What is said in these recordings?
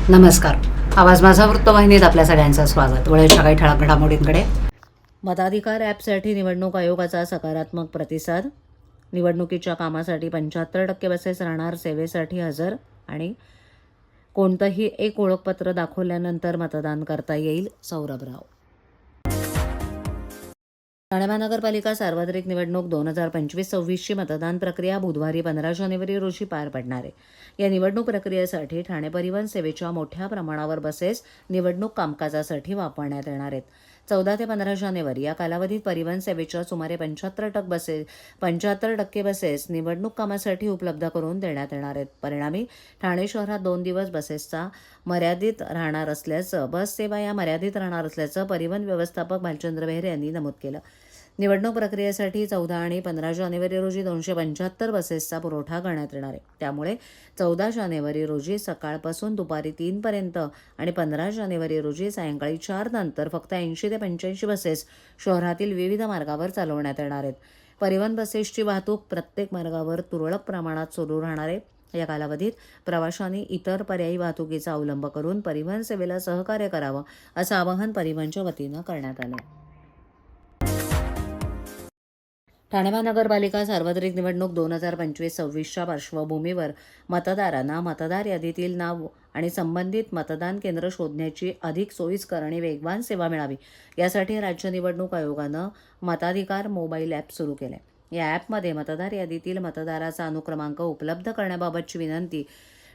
नमस्कार. आवाज माझा वृत्तवाहिनीत आपल्या सगळ्यांचं स्वागत. वेळेच्या काही ठळक घडामोडींकडे. मताधिकार ॲपसाठी निवडणूक आयोगाचा सकारात्मक प्रतिसाद. निवडणुकीच्या कामासाठी 75% बसेस राहणार सेवेसाठी हजर आणि कोणतंही एक ओळखपत्र दाखवल्यानंतर मतदान करता येईल. सौरभ राव. ठाणे महानगरपालिका सार्वत्रिक निवडणूक 2025-26ची मतदान प्रक्रिया बुधवारी 15 जानेवारी रोजी पार पडणार आहे. या निवडणूक प्रक्रियेसाठी ठाणे परिवहन सेवेच्या मोठ्या प्रमाणावर बसेस निवडणूक कामकाजासाठी वापरण्यात येणार आहेत. 14 ते 15 जानेवारी या कालावधीत परिवहन सेवेच्या सुमारे 75% बसेस निवडणूक कामासाठी उपलब्ध करून देण्यात येणार आहेत. परिणामी ठाणे शहरात 2 दिवस बसेसचा मर्यादित राहणार असल्याचं बस सेवा या मर्यादित राहणार असल्याचं परिवहन व्यवस्थापक भालचंद्र बेहरे यांनी नमूद केलं. निवडणूक प्रक्रियेसाठी 14 आणि 15 जानेवारी रोजी 275 बसेसचा पुरवठा करण्यात येणार आहे. त्यामुळे 14 जानेवारी रोजी सकाळपासून दुपारी 3 पर्यंत आणि 15 जानेवारी रोजी सायंकाळी 4 नंतर फक्त 80 ते 85 बसेस शहरातील विविध मार्गावर चालवण्यात येणार आहेत. परिवहन बसेसची वाहतूक प्रत्येक मार्गावर तुरळक प्रमाणात सुरू राहणार आहे. या कालावधीत प्रवाशांनी इतर पर्यायी वाहतुकीचा अवलंब करून परिवहन सेवेला सहकार्य करावं असं आवाहन परिवहनच्या वतीनं करण्यात आलं. ठाणे महानगरपालिका सार्वत्रिक निवडणूक 2025-26च्या पार्श्वभूमीवर मतदारांना मतदार यादीतील नाव आणि संबंधित मतदान केंद्र शोधण्याची अधिक सोयीस्कर आणि वेगवान सेवा मिळावी यासाठी राज्य निवडणूक आयोगानं मताधिकार मोबाईल ॲप सुरू केलं. या ॲपमध्ये मतदार यादीतील मतदाराचा अनुक्रमांक उपलब्ध करण्याबाबतची विनंती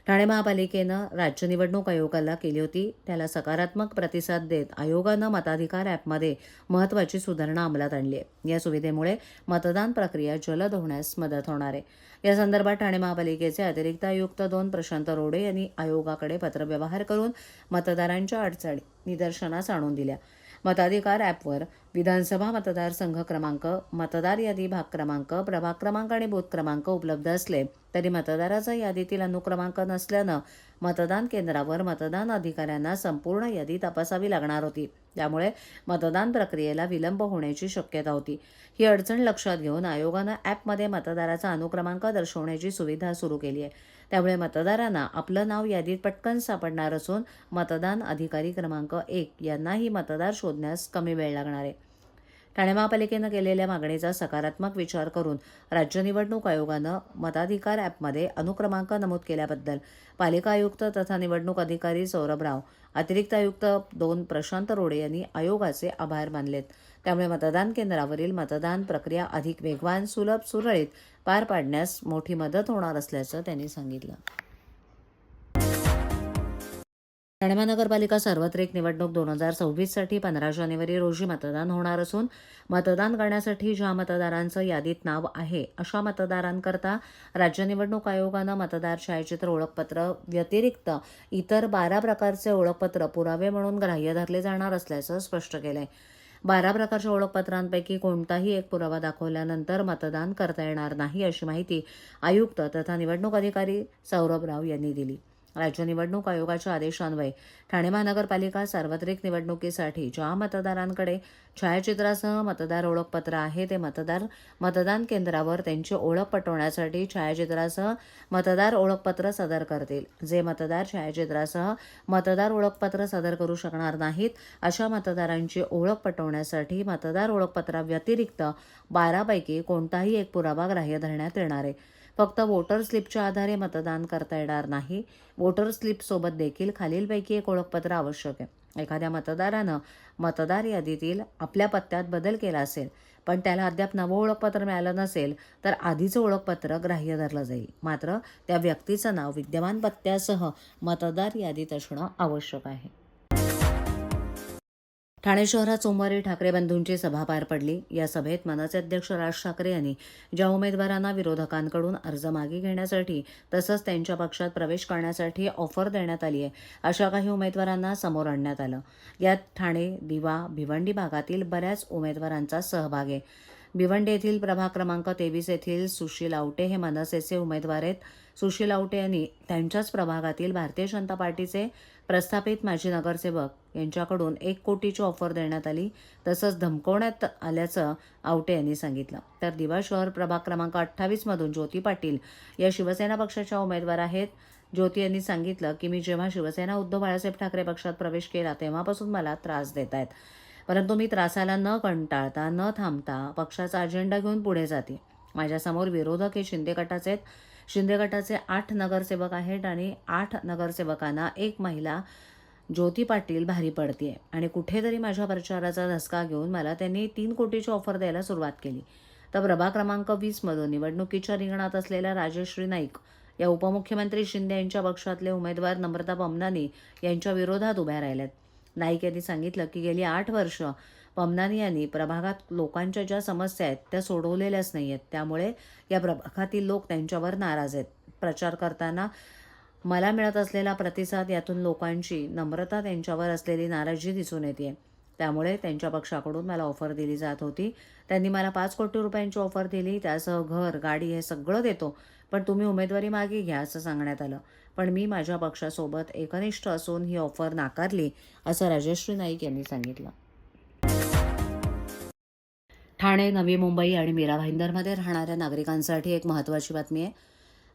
ठाणे महापालिकेनं राज्य निवडणूक आयोगाला केली होती. त्याला सकारात्मक प्रतिसाद देत आयोगानं मताधिकार ॲपमध्ये महत्त्वाची सुधारणा अंमलात आणली आहे. या सुविधेमुळे मतदान प्रक्रिया जलद होण्यास मदत होणार आहे. या संदर्भात ठाणे महापालिकेचे अतिरिक्त आयुक्त 2 प्रशांत रोडे यांनी आयोगाकडे पत्रव्यवहार करून मतदारांच्या अडचणी निदर्शनास आणून दिल्या. मताधिकार ॲपवर विधानसभा मतदारसंघ क्रमांक, मतदार यादी भाग क्रमांक, प्रभाग क्रमांक आणि बूथ क्रमांक उपलब्ध असले तरी मतदाराचा यादीतील अनुक्रमांक नसल्यानं मतदान केंद्रावर मतदान अधिकाऱ्यांना संपूर्ण यादी तपासावी लागणार होती. त्यामुळे मतदान प्रक्रियेला विलंब होण्याची शक्यता होती. ही अडचण लक्षात घेऊन आयोगानं ॲपमध्ये मतदाराचा अनुक्रमांक दर्शवण्याची सुविधा सुरू केली आहे. त्यामुळे मतदारांना आपलं नाव यादीत पटकन सापडणार असून मतदान अधिकारी क्रमांक 1 यांनाही मतदार शोधण्यास कमी वेळ लागणार आहे. ठाणे महापालिकेनं केलेल्या मागणीचा सकारात्मक विचार करून राज्य निवडणूक आयोगानं मताधिकार ॲपमध्ये अनुक्रमांक नमूद केल्याबद्दल पालिका आयुक्त तथा निवडणूक अधिकारी सौरभ राव, अतिरिक्त आयुक्त 2 प्रशांत रोडे यांनी आयोगाचे आभार मानलेत. त्यामुळे मतदान केंद्रावरील मतदान प्रक्रिया अधिक वेगवान, सुलभ, सुरळीत पार पाडण्यास मोठी मदत होणार असल्याचं त्यांनी सांगितलं. ठाणे महानगरपालिका सार्वत्रिक निवडणूक 2026साठी 15 जानेवारी रोजी मतदान होणार असून मतदान करण्यासाठी ज्या मतदारांचं यादीत नाव आहे अशा मतदारांकरता राज्य निवडणूक आयोगानं मतदार छायाचित्र ओळखपत्र व्यतिरिक्त इतर 12 प्रकारचे ओळखपत्र पुरावे म्हणून ग्राह्य धरले जाणार असल्याचं स्पष्ट केलंय. 12 प्रकारच्या ओळखपत्रांपैकी कोणताही एक पुरावा दाखवल्यानंतर मतदान करता येणार नाही अशी माहिती आयुक्त तथा निवडणूक अधिकारी सौरभ राव यांनी दिली. राज्य निवडणूक आयोगाच्या आदेशान्वये ठाणे महानगरपालिका सार्वत्रिक निवडणुकीसाठी ज्या मतदारांकडे छायाचित्रासह मतदार ओळखपत्र आहे ते मतदार मतदान केंद्रावर त्यांची ओळख पटवण्यासाठी छायाचित्रासह मतदार ओळखपत्र सादर करतील. जे मतदार छायाचित्रासह मतदार ओळखपत्र सादर करू शकणार नाहीत अशा मतदारांची ओळख पटवण्यासाठी मतदार ओळखपत्राव्यतिरिक्त 12 पैकी कोणताही एक पुरावा ग्राह्य धरण्यात येणार आहे. फक्त वोटर स्लिपच्या आधारे मतदान करता येणार नाही. वोटर स्लिपसोबत देखील खालीलपैकी एक ओळखपत्र आवश्यक आहे. एखाद्या मतदारानं मतदार यादीतील आपल्या पत्त्यात बदल केला असेल पण त्याला अद्याप नवं ओळखपत्र मिळालं नसेल तर आधीचं ओळखपत्र ग्राह्य धरलं जाईल. मात्र त्या व्यक्तीचं नाव विद्यमान पत्त्यासह मतदार यादीत असणं आवश्यक आहे. ठाणे शहरात सोमवारी ठाकरे बंधूंची सभा पार पडली. या सभेत मनसे अध्यक्ष राज ठाकरे यांनी ज्या उमेदवारांना विरोधकांकडून अर्ज मागे घेण्यासाठी तसंच त्यांच्या पक्षात प्रवेश करण्यासाठी ऑफर देण्यात आली आहे अशा काही उमेदवारांना समोर आणण्यात आलं. यात ठाणे, दिवा, भिवंडी भागातील बऱ्याच उमेदवारांचा सहभाग आहे. भिवंडी येथील प्रभाग क्रमांक 23 येथील सुशील आवटे हे मनसेचे उमेदवार आहेत. सुशील आवटे यांनी त्यांच्याच प्रभागातील भारतीय जनता पार्टीचे प्रस्थापित माजी नगरसेवक यांच्याकडून 1 कोटीची ऑफर देण्यात आली तसंच धमकवण्यात आल्याचं आवटे यांनी सांगितलं. तर दिवा शहर प्रभाग क्रमांक 28 मधून ज्योती पाटील या शिवसेना पक्षाच्या उमेदवार आहेत. ज्योती यांनी सांगितलं की मी जेव्हा शिवसेना उद्धव बाळासाहेब ठाकरे पक्षात प्रवेश केला तेव्हापासून मला त्रास देत आहेत, परंतु मी त्रासाला न कंटाळता न थांबता पक्षाचा अजेंडा घेऊन पुढे जाते. माझ्यासमोर विरोधक हे शिंदे गटाचे आहेत. शिंदे गटाचे 8 नगरसेवक आहेत आणि 8 नगरसेवकांना एक महिला ज्योती पाटील भारी पडते आणि कुठेतरी माझ्या प्रचाराचा धसका घेऊन मला त्यांनी 3 कोटीची ऑफर द्यायला सुरुवात केली. तर प्रभाग क्रमांक 20 मधून निवडणुकीच्या रिंगणात असलेल्या राजश्री नाईक या उपमुख्यमंत्री शिंदे यांच्या पक्षातले उमेदवार नम्रता पमनानी यांच्या विरोधात उभ्या राहिल्यात. नाईक यांनी सांगितलं की गेली 8 वर्ष पमनानी यांनी प्रभागात लोकांच्या ज्या समस्या आहेत त्या सोडवलेल्याच नाही आहेत. त्यामुळे या प्रभागातील लोक त्यांच्यावर नाराज आहेत. प्रचार करताना मला मिळत असलेला प्रतिसाद यातून लोकांची नम्रता त्यांच्यावर असलेली नाराजी दिसून येते. त्यामुळे त्यांच्या पक्षाकडून मला ऑफर दिली जात होती. त्यांनी मला 5 कोटी रुपयांची ऑफर दिली, त्यासह घर, गाडी हे सगळं देतो, पण तुम्ही उमेदवारी मागे घ्या असं सांगण्यात आलं. पण मी माझ्या पक्षासोबत एकनिष्ठ असून ही ऑफर नाकारली, असं राजश्री नाईक यांनी सांगितलं. ठाणे, नवी मुंबई आणि मीरा भाईंदरमध्ये राहणाऱ्या नागरिकांसाठी एक महत्त्वाची बातमी आहे.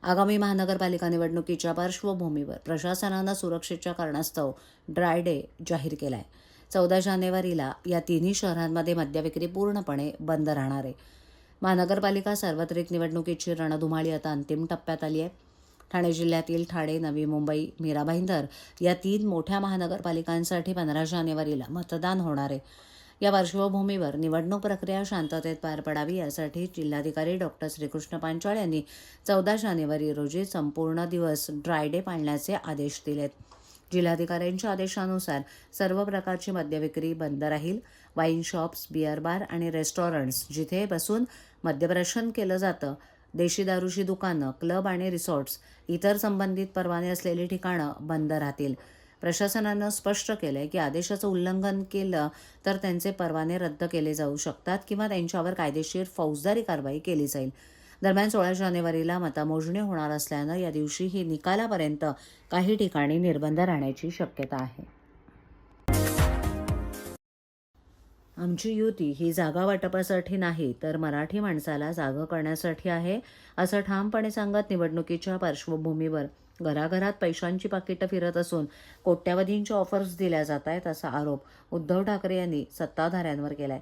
आगामी महानगरपालिका निवडणुकीच्या पार्श्वभूमीवर प्रशासनानं सुरक्षेच्या कारणास्तव ड्राय डे जाहीर केला आहे. 14 जानेवारीला या तिन्ही शहरांमध्ये मद्यविक्री पूर्णपणे बंद राहणार आहे. महानगरपालिका सार्वत्रिक निवडणुकीची रणधुमाळी आता अंतिम टप्प्यात आली आहे. ठाणे जिल्ह्यातील ठाणे, नवी मुंबई, मीरा भाईंदर या 3 मोठ्या महानगरपालिकांसाठी 15 जानेवारीला मतदान होणार आहे. या पार्श्वभूमीवर निवडणूक प्रक्रिया शांततेत पार पडावी यासाठी जिल्हाधिकारी डॉक्टर श्रीकृष्ण पांचाळ यांनी 14 जानेवारी रोजी संपूर्ण दिवस ड्राय डे पाळण्याचे आदेश दिलेत. जिल्हाधिकाऱ्यांच्या आदेशानुसार सर्व प्रकारची मद्यविक्री बंद राहील. वाईन शॉप्स, बिअर बार आणि रेस्टॉरंट्स जिथे बसून मद्यप्राशन केलं जातं, देशी दारूची दुकानं, क्लब आणि रिसॉर्ट्स, इतर संबंधित परवाने असलेली ठिकाणं बंद राहतील. प्रशासनानं स्पष्ट केलंय की आदेशाचं उल्लंघन केलं तर त्यांचे परवाने रद्द केले जाऊ शकतात किंवा त्यांच्यावर कायदेशीर फौजदारी कारवाई केली जाईल. दरम्यान 16 जानेवारीला मतमोजणी होणार असल्यानं या दिवशीही निकालापर्यंत काही ठिकाणी निर्बंध राहण्याची शक्यता आहे. आमची युती ही जागा वाटपासाठी नाही तर मराठी माणसाला जागं करण्यासाठी आहे, असं ठामपणे सांगत निवडणुकीच्या पार्श्वभूमीवर घराघरात पैशांची पाकिटं फिरत असून कोट्यवधींच्या ऑफर्स दिल्या जात आहेत, असा आरोप उद्धव ठाकरे यांनी सत्ताधाऱ्यांवर केलाय.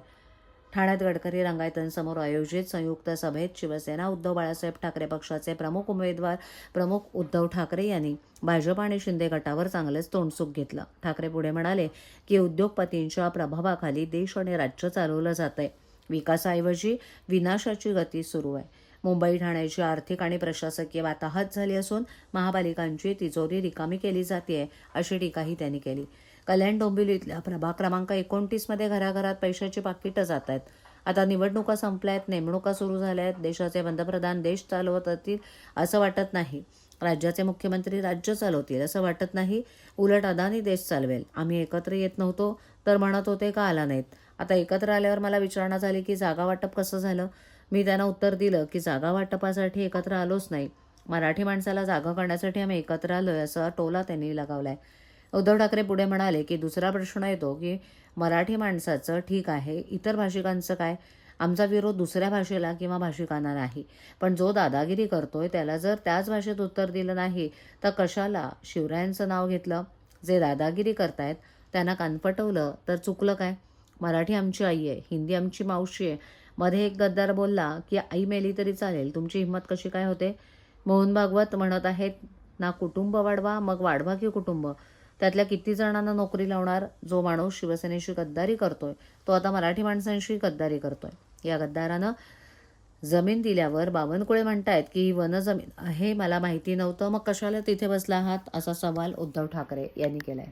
ठाण्यात गडकरी रंगायतांसमोर आयोजित संयुक्त सभेत शिवसेना उद्धव बाळासाहेब ठाकरे पक्षाचे प्रमुख उमेदवार प्रमुख उद्धव ठाकरे यांनी भाजप आणि शिंदे गटावर चांगलेच तोंडसुख घेतलं. ठाकरे पुढे म्हणाले की उद्योगपतींच्या प्रभावाखाली देश आणि राज्य चालवलं जातंय. विकासाऐवजी विनाशाची गती सुरू आहे. मुंबई ठाण्याची आर्थिक आणि प्रशासकीय वाताहत झाली असून महापालिकांची तिजोरी रिकामी केली जाते, अशी टीकाही त्यांनी केली. कल्याण डोंबिवलीतल्या प्रभाग क्रमांक 29 मध्ये घराघरात पैशाची पाकिटं जात आहेत. आता निवडणुका संपल्यात, नेमणुका सुरू झाल्या आहेत. देशाचे पंतप्रधान देश चालवत असतील असं वाटत नाही. राज्याचे मुख्यमंत्री राज्य चालवतील असं वाटत नाही. उलट अदानी देश चालवेल. आम्ही एकत्र येत नव्हतो तर म्हणत होते का आला नाहीत. आता एकत्र आल्यावर मला विचारणा झाली की जागा वाटप कसं झालं. मी त्यांना उत्तर दिलं की जागा वाटपासाठी एकत्र आलोच नाही. मराठी माणसाला जागा करण्यासाठी आम्ही एकत्र आलोय, असा टोला त्यांनी लगावलाय. उद्धव ठाकरे पुढे म्हणाले की दुसरा प्रश्न येतो की मराठी माणसाचं ठीक आहे, इतर भाषिकांचं काय. आमचा विरोध दुसऱ्या भाषेला किंवा भाषिकांना नाही, पण जो दादागिरी करतोय त्याला जर त्याच भाषेत उत्तर दिलं नाही तर कशाला शिवरायांचं नाव घेतलं. जे दादागिरी करतायत त्यांना कानपटवलं तर चुकलं काय. मराठी आमची आई आहे, हिंदी आमची मावशी आहे. मध्ये एक गद्दार बोलला की आई मेली तरी चालेल, तुमची हिंमत कशी काय होते. मोहन भागवत म्हणत आहेत ना, कुटुंब वाढवा मग वाढवा की कुटुंब. त्यातल्या किती जणांना नोकरी लावणार. जो माणूस शिवसेनेशी गद्दारी करतोय तो आता मराठी माणसांशी गद्दारी करतोय. या गद्दारानं जमीन दिल्यावर बावनकुळे म्हणतायत की ही वनजमीन आहे, मला माहिती नव्हतं, मग कशाला तिथे बसला आहात, असा सवाल उद्धव ठाकरे यांनी केलाय.